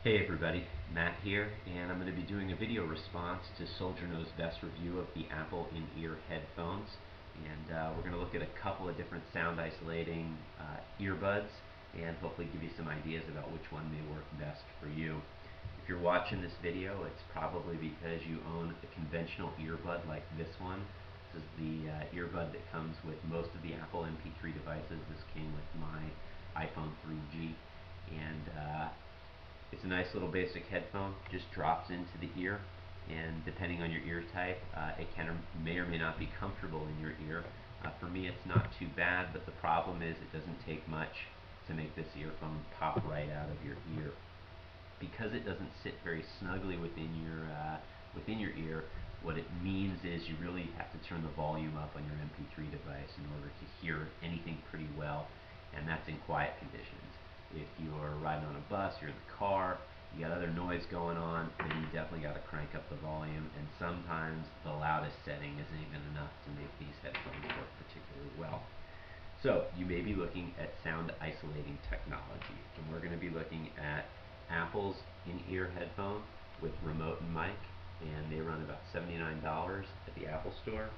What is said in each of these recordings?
Hey everybody, Matt here, and I'm going to be doing a video response to Soldier Knows Best review of the Apple in-ear headphones. And we're going to look at a couple of different sound isolating earbuds and hopefully give you some ideas about which one may work best for you. If you're watching this video, it's probably because you own a conventional earbud like this one. This is the earbud that comes with most of the Apple MP3 devices. This came with my iPhone 3G. And it's a nice little basic headphone, just drops into the ear, and depending on your ear type, it may or may not be comfortable in your ear. For me, it's not too bad, but the problem is it doesn't take much to make this earphone pop right out of your ear. Because it doesn't sit very snugly within your ear, what it means is you really have to turn the volume up on your MP3 device in order to hear anything pretty well, and that's in quiet conditions. If you're riding on a bus, you're in the car, you got other noise going on, then you definitely got to crank up the volume, and sometimes the loudest setting isn't even enough to make these headphones work particularly well. So you may be looking at sound isolating technology, and we're going to be looking at Apple's in-ear headphone with remote and mic, and they run about $79 at the Apple Store.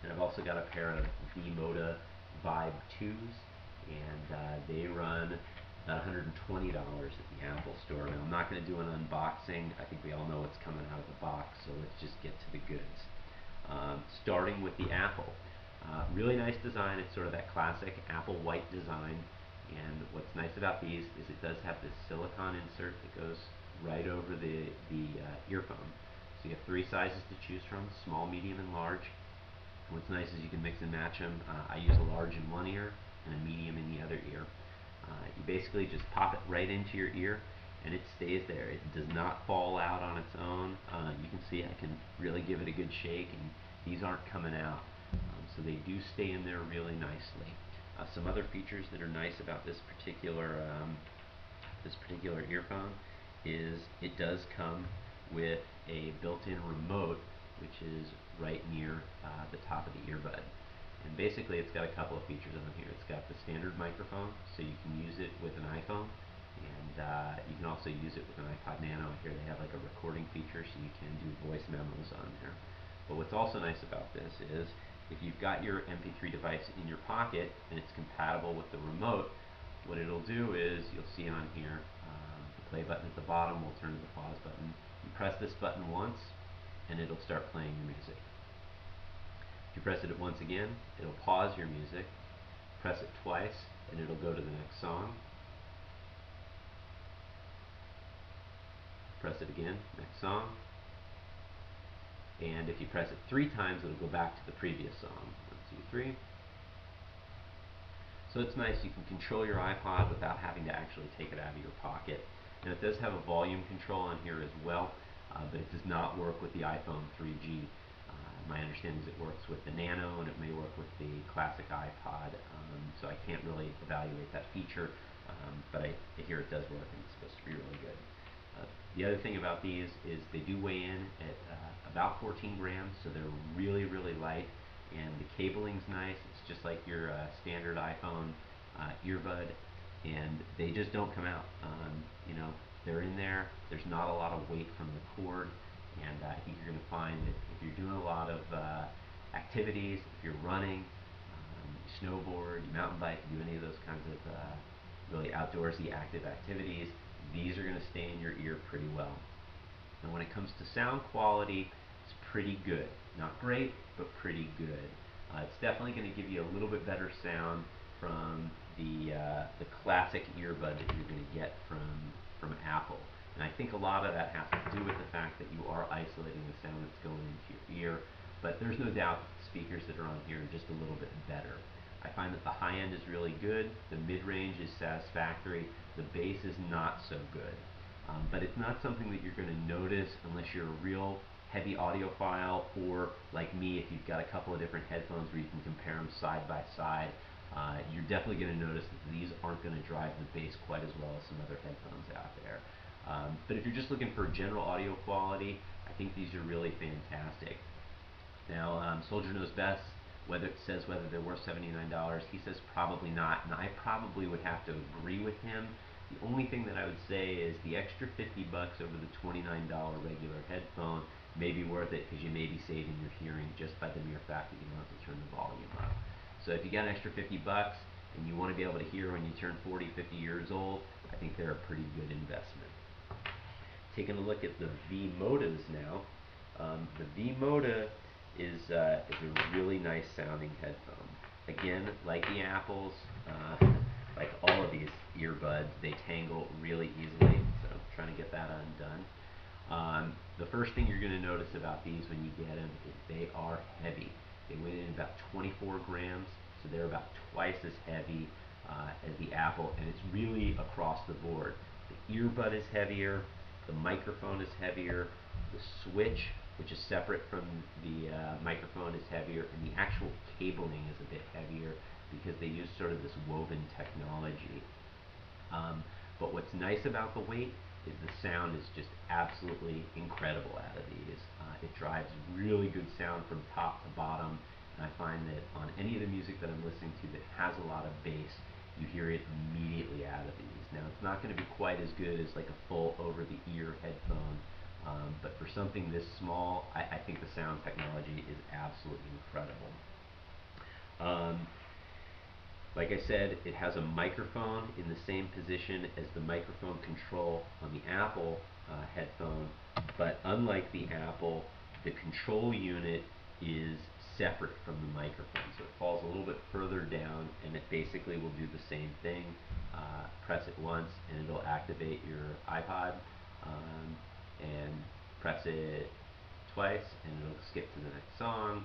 And I've also got a pair of V-Moda Vibe 2s, and they run about $120 at the Apple Store. Now, I'm not going to do an unboxing. I think we all know what's coming out of the box, so let's just get to the goods. Starting with the Apple. Really nice design. It's sort of that classic Apple white design. And what's nice about these is it does have this silicone insert that goes right over the earphone. So you have three sizes to choose from, small, medium, and large. And what's nice is you can mix and match them. I use a large in one ear and a medium in the other ear. You basically just pop it right into your ear and it stays there. It does not fall out on its own. You can see I can really give it a good shake, and these aren't coming out. So they do stay in there really nicely. Some other features that are nice about this particular earphone is it does come with a built-in remote, which is right near the top of the earbud. And basically it's got a couple of features on here. It's got the standard microphone, so you can use it with an iPhone, and you can also use it with an iPod Nano. Here they have like a recording feature, so you can do voice memos on there. But what's also nice about this is if you've got your MP3 device in your pocket and it's compatible with the remote, what it'll do is, you'll see on here, the play button at the bottom will turn to the pause button. You press this button once and it'll start playing your music. If you press it once again, it'll pause your music. Press it twice and it'll go to the next song. Press it again, next song. And if you press it 3 times, it'll go back to the previous song. 1, 2, 3. So it's nice, you can control your iPod without having to actually take it out of your pocket. And it does have a volume control on here as well, but it does not work with the iPhone 3G. My understanding is it works with the Nano, and it may work with the classic iPod, so I can't really evaluate that feature, but I hear it does work and it's supposed to be really good. The other thing about these is they do weigh in at about 14 grams, so they're really, really light, and the cabling's nice. It's just like your standard iPhone earbud, and they just don't come out. They're in there. There's not a lot of weight from the cord, and I think you're going to find that if you're doing a lot of activities, if you're running, you snowboard, you mountain bike, you do any of those kinds of really outdoorsy active activities, these are going to stay in your ear pretty well. And when it comes to sound quality, it's pretty good. Not great, but pretty good. It's definitely going to give you a little bit better sound from the classic earbud that you're going to get from Apple. And I think a lot of that has to do with the fact that you are isolating the sound that's going into your ear. But there's no doubt that the speakers that are on here are just a little bit better. I find that the high end is really good, the mid-range is satisfactory, the bass is not so good. But it's not something that you're going to notice unless you're a real heavy audiophile, or like me, if you've got a couple of different headphones where you can compare them side by side. You're definitely going to notice that these aren't going to drive the bass quite as well as some other headphones out there. But if you're just looking for general audio quality, I think these are really fantastic. Now, Soldier Knows Best, whether they're worth $79, he says probably not, and I probably would have to agree with him. The only thing that I would say is the extra 50 bucks over the $29 regular headphone may be worth it because you may be saving your hearing just by the mere fact that you don't have to turn the volume up. So if you got an extra 50 bucks and you want to be able to hear when you turn 40, 50 years old, I think they're a pretty good investment. Taking a look at the V-Modas now. The V-Moda is a really nice sounding headphone. Again, like the Apples, like all of these earbuds, they tangle really easily, so I'm trying to get that undone. The first thing you're going to notice about these when you get them is they are heavy. They weigh in about 24 grams, so they're about twice as heavy as the Apple, and it's really across the board. The earbud is heavier, the microphone is heavier, the switch, which is separate from the microphone, is heavier, and the actual cabling is a bit heavier because they use sort of this woven technology. But what's nice about the weight is the sound is just absolutely incredible out of these. It drives really good sound from top to bottom, and I find that on any of the music that I'm listening to that has a lot of bass, you hear it immediately out of these. Now, it's not going to be quite as good as like a full over-the-ear headphone, but for something this small, I think the sound technology is absolutely incredible. Like I said, it has a microphone in the same position as the microphone control on the Apple headphone, but unlike the Apple, the control unit is separate from the microphone, so it falls a little bit further down, and it basically will do the same thing. Press it once and it'll activate your iPod, and press it twice and it'll skip to the next song,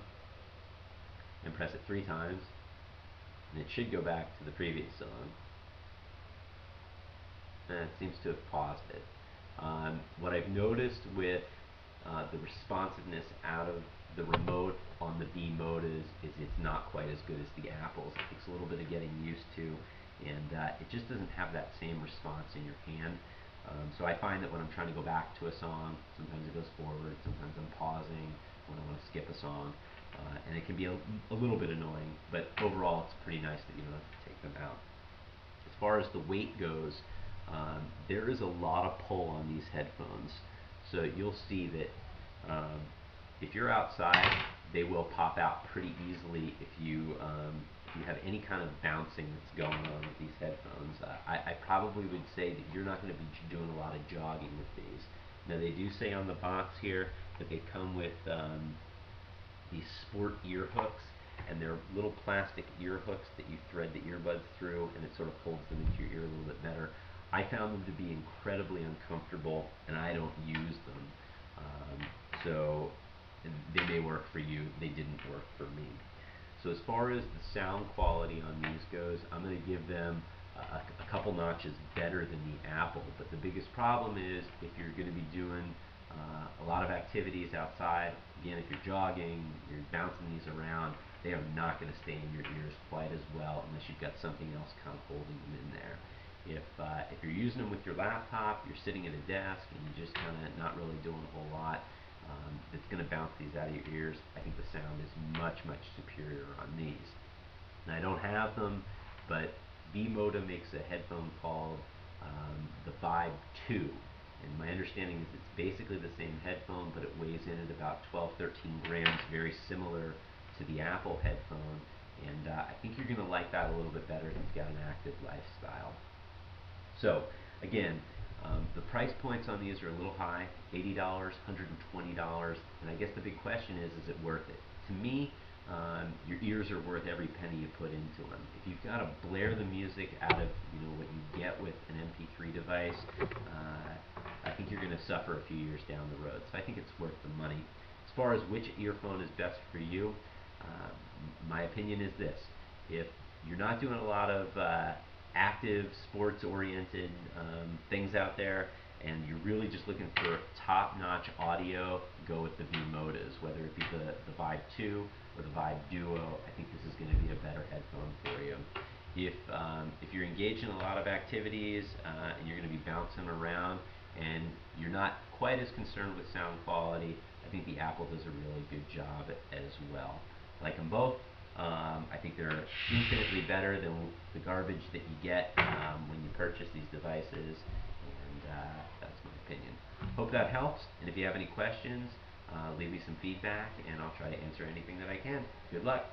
and press it 3 times and it should go back to the previous song. And it seems to have paused it. What I've noticed with the responsiveness out of the remote on the V-Modas is it's not quite as good as the Apples. It takes a little bit of getting used to, and it just doesn't have that same response in your hand. So I find that when I'm trying to go back to a song, sometimes it goes forward, sometimes I'm pausing when I want to skip a song, and it can be a little bit annoying, but overall it's pretty nice that you don't have to take them out. As far as the weight goes, there is a lot of pull on these headphones. So you'll see that if you're outside, they will pop out pretty easily if you have any kind of bouncing that's going on with these headphones. I probably would say that you're not going to be doing a lot of jogging with these. Now they do say on the box here that they come with these sport ear hooks, and they're little plastic ear hooks that you thread the earbuds through, and it sort of holds them into your ear a little bit better. I found them to be incredibly uncomfortable, and I don't use them. So they may work for you, they didn't work for me. So as far as the sound quality on these goes, I'm going to give them a couple notches better than the Apple, but the biggest problem is if you're going to be doing a lot of activities outside, again, if you're jogging, you're bouncing these around, they are not going to stay in your ears quite as well unless you've got something else kind of holding them in there. If you're using them with your laptop, you're sitting at a desk, and you're just kind of not really doing a whole lot, it's going to bounce these out of your ears. I think the sound is much, much superior on these. And I don't have them, but V-Moda makes a headphone called the Vibe 2. And my understanding is it's basically the same headphone, but it weighs in at about 12, 13 grams, very similar to the Apple headphone. And I think you're going to like that a little bit better if you've got an active lifestyle. So, again, the price points on these are a little high, $80, $120, and I guess the big question is it worth it? To me, your ears are worth every penny you put into them. If you've got to blare the music out of what you get with an MP3 device, I think you're going to suffer a few years down the road. So I think it's worth the money. As far as which earphone is best for you, my opinion is this. If you're not doing a lot of active, sports-oriented things out there, and you're really just looking for top-notch audio, go with the V-Modas, whether it be the Vibe 2 or the Vibe Duo. I think this is going to be a better headphone for you. If you're engaged in a lot of activities and you're going to be bouncing around and you're not quite as concerned with sound quality, I think the Apple does a really good job as well. I like them both. I think they're infinitely better than the garbage that you get when you purchase these devices, and that's my opinion. Hope that helps, and if you have any questions, leave me some feedback, and I'll try to answer anything that I can. Good luck.